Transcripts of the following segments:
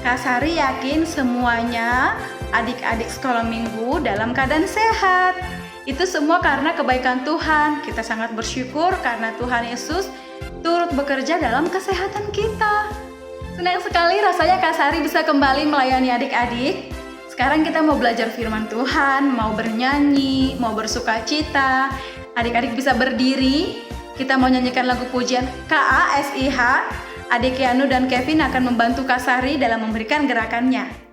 Kak Sari yakin semuanya adik-adik sekolah minggu dalam keadaan sehat. Itu semua karena kebaikan Tuhan. Kita sangat bersyukur karena Tuhan Yesus turut bekerja dalam kesehatan kita. Senang sekali rasanya Kak Sari bisa kembali melayani adik-adik. Sekarang kita mau belajar firman Tuhan, mau bernyanyi, mau bersukacita. Adik-adik bisa berdiri. Kita mau nyanyikan lagu pujian KASIH. Adik Yanu dan Kevin akan membantu Kak Sari dalam memberikan gerakannya.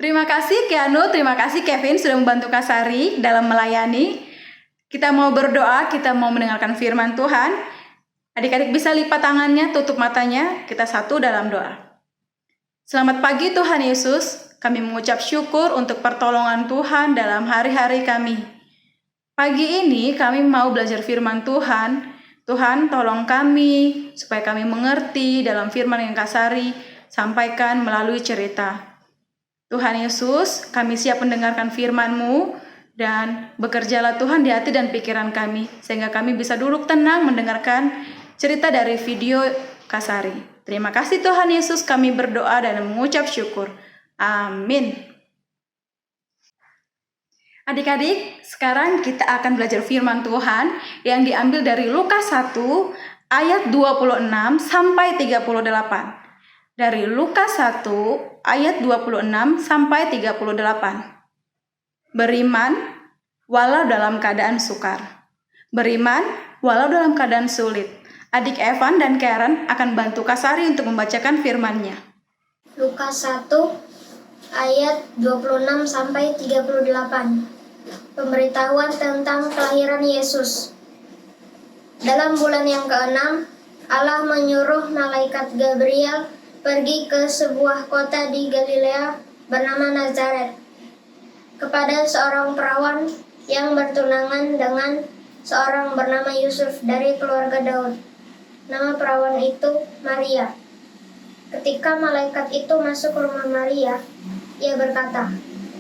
Terima kasih Keanu, terima kasih Kevin sudah membantu Kak Sari dalam melayani. Kita mau berdoa, kita mau mendengarkan firman Tuhan. Adik-adik bisa lipat tangannya, tutup matanya, kita satu dalam doa. Selamat pagi Tuhan Yesus, kami mengucap syukur untuk pertolongan Tuhan dalam hari-hari kami. Pagi ini kami mau belajar firman Tuhan. Tuhan tolong kami supaya kami mengerti dalam firman yang Kak Sari sampaikan melalui cerita. Tuhan Yesus, kami siap mendengarkan firman-Mu dan bekerjalah Tuhan di hati dan pikiran kami sehingga kami bisa duduk tenang mendengarkan cerita dari video Kak Sari. Terima kasih Tuhan Yesus, kami berdoa dan mengucap syukur. Amin. Adik-adik, sekarang kita akan belajar firman Tuhan yang diambil dari Lukas 1 ayat 26 sampai 38. Dari Lukas 1 ayat 26 sampai 38. Beriman walau dalam keadaan sukar. Beriman walau dalam keadaan sulit. Adik Evan dan Karen akan bantu Kak Sari untuk membacakan firman-Nya. Lukas 1 ayat 26 sampai 38. Pemberitahuan tentang kelahiran Yesus. Dalam bulan yang ke-6, Allah menyuruh malaikat Gabriel pergi ke sebuah kota di Galilea bernama Nazaret kepada seorang perawan yang bertunangan dengan seorang bernama Yusuf dari keluarga Daud. Nama perawan itu Maria. Ketika malaikat itu masuk ke rumah Maria, ia berkata,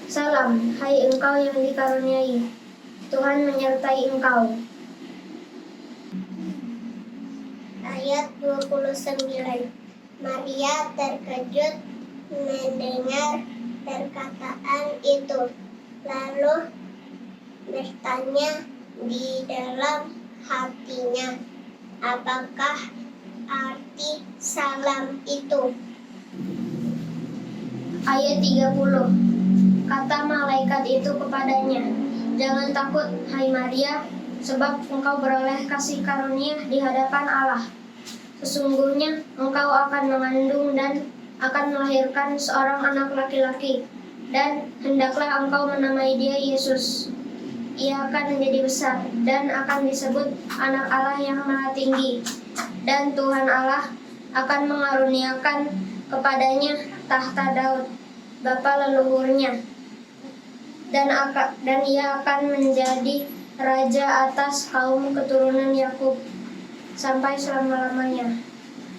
"Salam, hai engkau yang dikaruniai, Tuhan menyertai engkau." ayat 29. Maria terkejut mendengar perkataan itu, lalu bertanya di dalam hatinya, apakah arti salam itu? Ayat 30. Kata malaikat itu kepadanya, "Jangan takut, hai Maria, sebab engkau beroleh kasih karunia di hadapan Allah. Sesungguhnya engkau akan mengandung dan akan melahirkan seorang anak laki-laki, dan hendaklah engkau menamai dia Yesus. Ia akan menjadi besar dan akan disebut Anak Allah yang Maha Tinggi. Dan Tuhan Allah akan mengaruniakan kepadanya tahta Daud, bapa leluhurnya, dan ia akan menjadi raja atas kaum keturunan Yakub sampai selama-lamanya,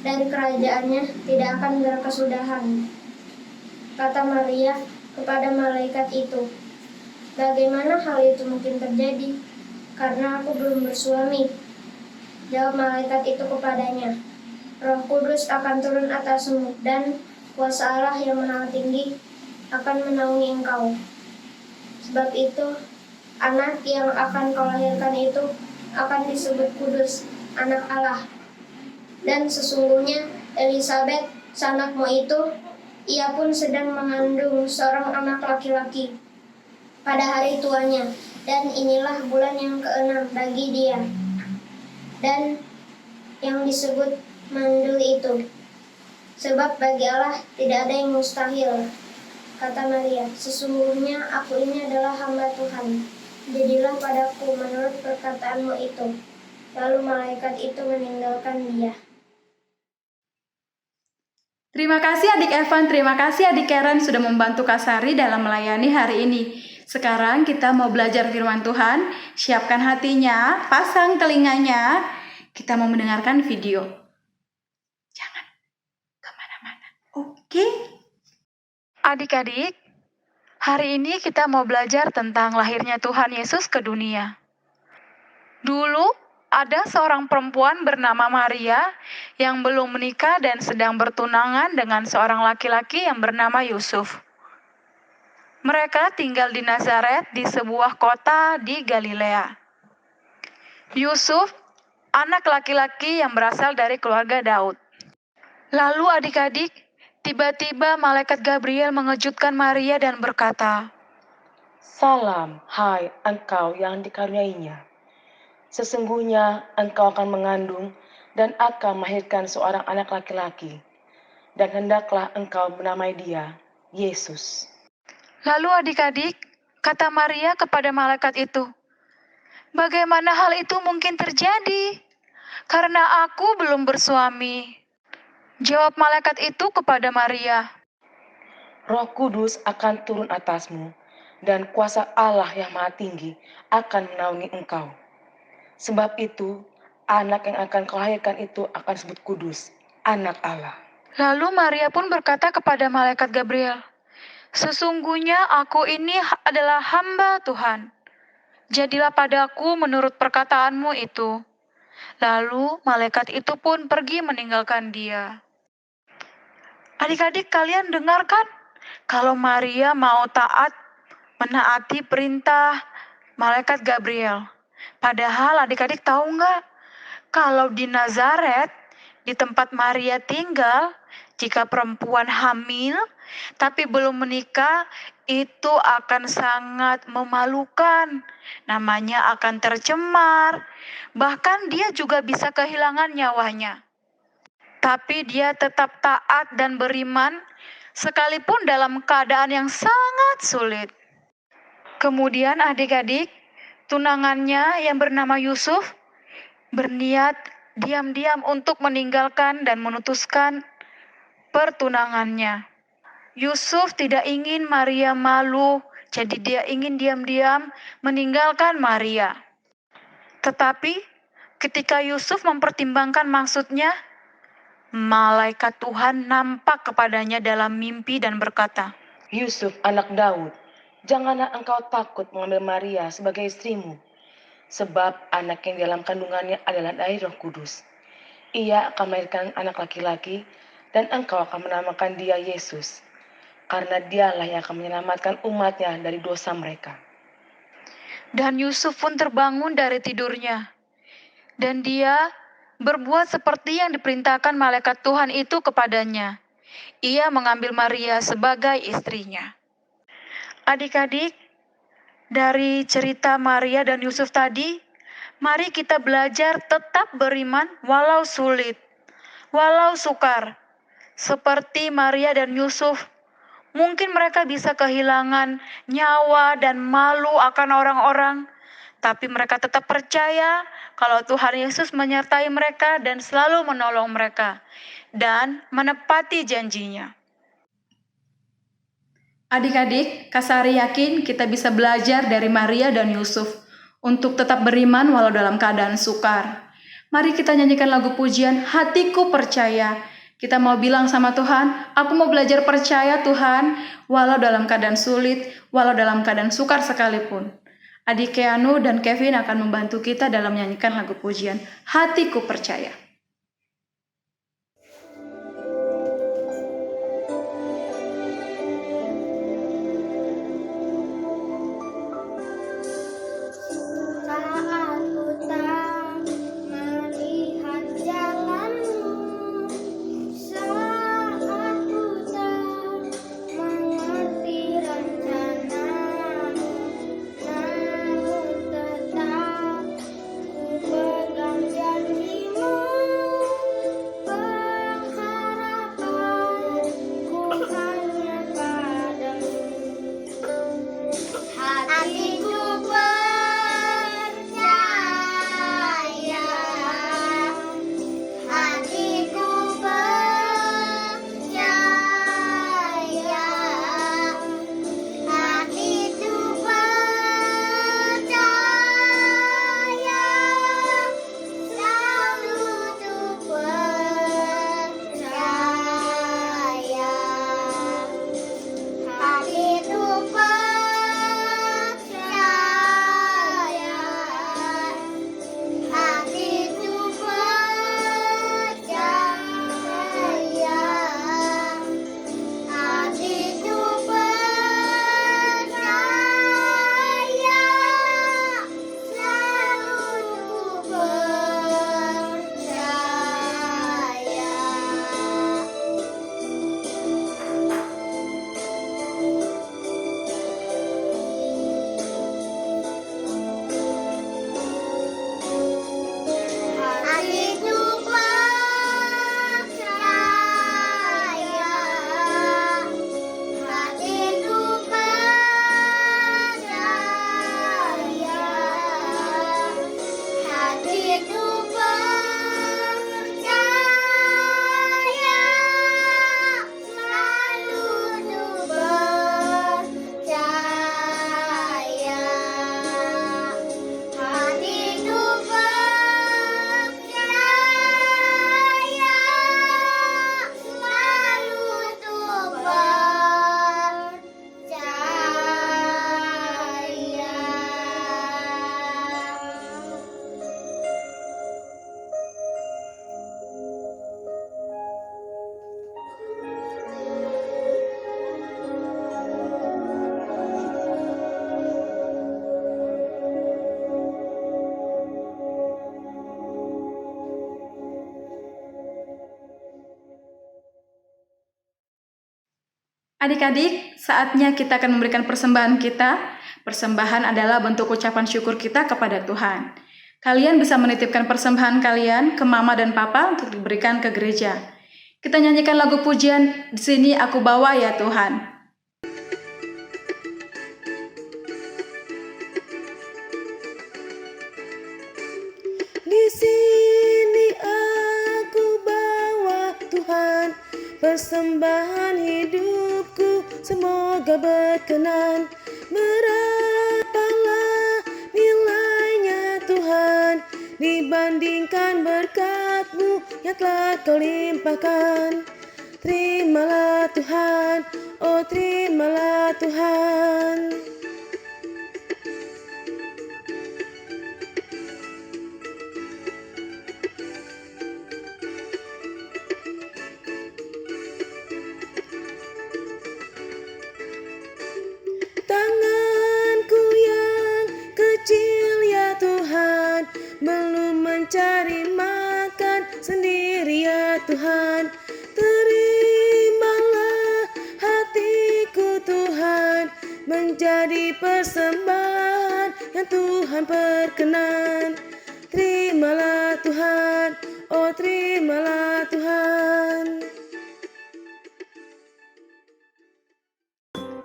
dan kerajaannya tidak akan berkesudahan." Kata Maria kepada malaikat itu, "Bagaimana hal itu mungkin terjadi? Karena aku belum bersuami." Jawab malaikat itu kepadanya, "Roh Kudus akan turun atasmu, dan kuasa Allah yang Maha Tinggi akan menaungi engkau. Sebab itu, anak yang akan kau lahirkan itu akan disebut kudus, Anak Allah. Dan sesungguhnya Elisabet, sanakmu itu, ia pun sedang mengandung seorang anak laki-laki pada hari tuanya, dan inilah bulan yang ke-6 bagi dia, dan yang disebut mandul itu. Sebab bagi Allah tidak ada yang mustahil." Kata Maria, "Sesungguhnya aku ini adalah hamba Tuhan. Jadilah padaku menurut perkataanmu itu." Lalu malaikat itu meninggalkan dia. Terima kasih adik Evan, terima kasih adik Karen sudah membantu Kak Sari dalam melayani hari ini. Sekarang kita mau belajar firman Tuhan. Siapkan hatinya, pasang telinganya. Kita mau mendengarkan video. Jangan kemana-mana. Oke? Adik-adik, hari ini kita mau belajar tentang lahirnya Tuhan Yesus ke dunia. Dulu ada seorang perempuan bernama Maria yang belum menikah dan sedang bertunangan dengan seorang laki-laki yang bernama Yusuf. Mereka tinggal di Nazaret di sebuah kota di Galilea. Yusuf, anak laki-laki yang berasal dari keluarga Daud. Lalu adik-adik, tiba-tiba malaikat Gabriel mengejutkan Maria dan berkata, "Salam, hai engkau yang dikaruniainya. Sesungguhnya engkau akan mengandung dan akan melahirkan seorang anak laki-laki, dan hendaklah engkau menamai dia Yesus." Lalu adik-adik, kata Maria kepada malaikat itu, "Bagaimana hal itu mungkin terjadi? Karena aku belum bersuami." Jawab malaikat itu kepada Maria, "Roh Kudus akan turun atasmu, dan kuasa Allah yang Maha Tinggi akan menaungi engkau. Sebab itu, anak yang akan kau lahirkan itu akan disebut kudus, Anak Allah." Lalu Maria pun berkata kepada malaikat Gabriel, "Sesungguhnya aku ini adalah hamba Tuhan. Jadilah padaku menurut perkataanmu itu." Lalu malaikat itu pun pergi meninggalkan dia. Adik-adik, kalian dengarkan? Kalau Maria mau menaati perintah malaikat Gabriel. Padahal adik-adik tahu nggak? Kalau di Nazaret, di tempat Maria tinggal, jika perempuan hamil tapi belum menikah, itu akan sangat memalukan. Namanya akan tercemar. Bahkan dia juga bisa kehilangan nyawanya. Tapi dia tetap taat dan beriman, sekalipun dalam keadaan yang sangat sulit. Kemudian adik-adik, tunangannya yang bernama Yusuf berniat diam-diam untuk meninggalkan dan memutuskan pertunangannya. Yusuf tidak ingin Maria malu, jadi dia ingin diam-diam meninggalkan Maria. Tetapi ketika Yusuf mempertimbangkan maksudnya, malaikat Tuhan nampak kepadanya dalam mimpi dan berkata, "Yusuf, anak Daud, janganlah engkau takut mengambil Maria sebagai istrimu, sebab anak yang dalam kandungannya adalah dari Roh Kudus. Ia akan melahirkan anak laki-laki dan engkau akan menamakan dia Yesus, karena dialah yang akan menyelamatkan umatnya dari dosa mereka. Dan Yusuf pun terbangun dari tidurnya. Dan dia berbuat seperti yang diperintahkan malaikat Tuhan itu kepadanya. Ia mengambil Maria sebagai istrinya. Adik-adik, dari cerita Maria dan Yusuf tadi, mari kita belajar tetap beriman walau sulit, walau sukar. Seperti Maria dan Yusuf, mungkin mereka bisa kehilangan nyawa dan malu akan orang-orang, tapi mereka tetap percaya kalau Tuhan Yesus menyertai mereka dan selalu menolong mereka dan menepati janjinya. Adik-adik, Kak Sari yakin kita bisa belajar dari Maria dan Yusuf untuk tetap beriman walau dalam keadaan sukar. Mari kita nyanyikan lagu pujian Hatiku Percaya. Kita mau bilang sama Tuhan, aku mau belajar percaya Tuhan, walau dalam keadaan sulit, walau dalam keadaan sukar sekalipun. Adik Keanu dan Kevin akan membantu kita dalam menyanyikan lagu pujian Hatiku Percaya. Saat ku tak melihat jalanmu, saat ku tak mengerti rencanamu, namun tetap ku pegang janjimu. Pengharapanku hanya padamu. Hatiku percaya, hatiku percaya, hatiku percaya, selalu tuh percaya. Hatiku percaya, hatiku percaya, hatiku percaya, selalu ku percaya. Hatiku percaya, hatiku percaya, hatiku percaya, selalu tuh percaya. Hatiku percaya, selalu tuh Adik-adik, saatnya kita akan memberikan persembahan kita. Persembahan adalah bentuk ucapan syukur kita kepada Tuhan. Kalian bisa menitipkan persembahan kalian ke mama dan papa untuk diberikan ke gereja. Kita nyanyikan lagu pujian, di sini aku bawa ya Tuhan. Di sini aku bawa Tuhan, persembahan hidupku semoga berkenan. Berapalah nilainya Tuhan dibandingkan berkat-Mu yang telah Kau limpahkan. Terimalah Tuhan, oh terimalah Tuhan. Tuhan, terimalah hatiku Tuhan, menjadi persembahan yang Tuhan perkenan. Terimalah Tuhan, oh terimalah Tuhan.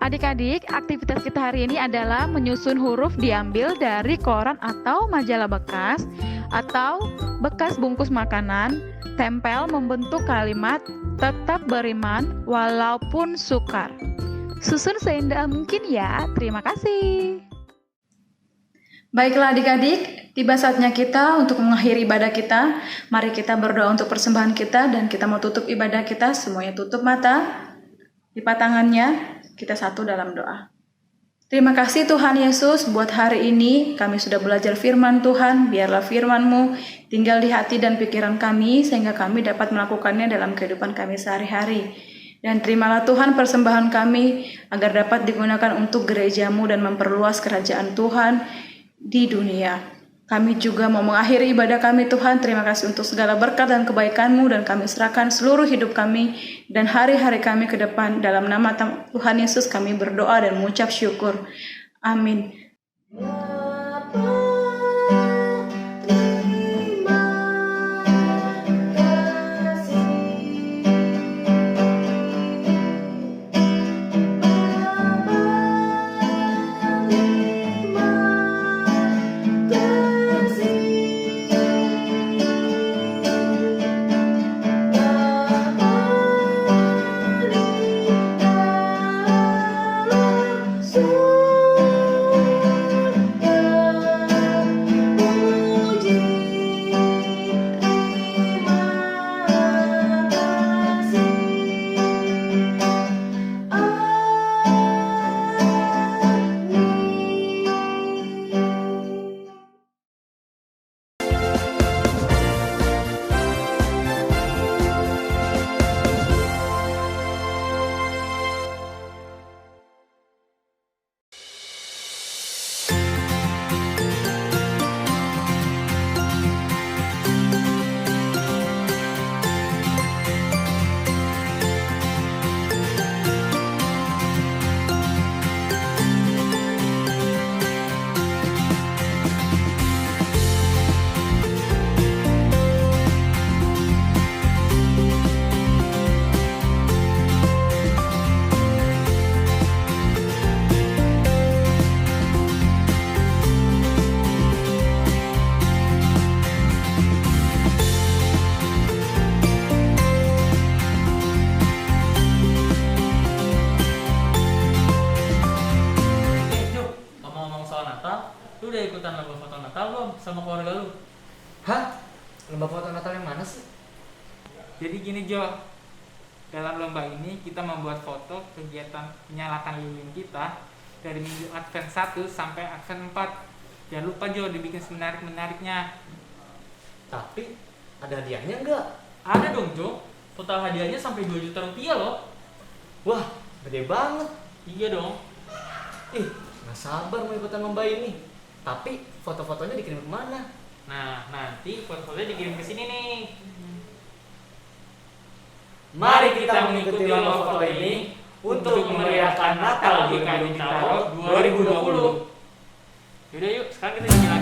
Adik-adik, aktivitas kita hari ini adalah menyusun huruf diambil dari koran atau majalah bekas atau bekas bungkus makanan, tempel membentuk kalimat tetap beriman walaupun sukar. Susun seindah mungkin ya. Terima kasih. Baiklah adik-adik, tiba saatnya kita untuk mengakhiri ibadah kita. Mari kita berdoa untuk persembahan kita dan kita mau tutup ibadah kita. Semuanya tutup mata, lipat tangannya. Kita satu dalam doa. Terima kasih Tuhan Yesus buat hari ini kami sudah belajar firman Tuhan. Biarlah firman-Mu tinggal di hati dan pikiran kami sehingga kami dapat melakukannya dalam kehidupan kami sehari-hari. Dan terimalah Tuhan persembahan kami agar dapat digunakan untuk gereja-Mu dan memperluas kerajaan Tuhan di dunia. Kami juga mau mengakhiri ibadah kami Tuhan. Terima kasih untuk segala berkat dan kebaikan-Mu dan kami serahkan seluruh hidup kami dan hari-hari kami ke depan. Dalam nama Tuhan Yesus kami berdoa dan mengucap syukur. Amin. Lu udah ikutan lomba foto Natal belum sama keluarga lu? Hah? Lomba foto Natal yang mana sih? Jadi gini Jo, dalam lomba ini kita membuat foto kegiatan menyalakan lilin kita dari minggu Advent 1 sampai Advent 4. Jangan lupa Jo, dibikin semenarik-menariknya. Tapi ada hadiahnya enggak? Ada dong Jo, total hadiahnya sampai 2 juta rupiah loh. Wah, gede banget. Iya dong. Ih, gak sabar mau ikutan lomba ini. Tapi foto-fotonya dikirim kemana? Nah, nanti foto-fotonya dikirim ke sini nih. Mari kita mengikuti lomba foto ini untuk memeriahkan Natal di Bintaro 2020. Yaudah yuk, sekarang kita jalan.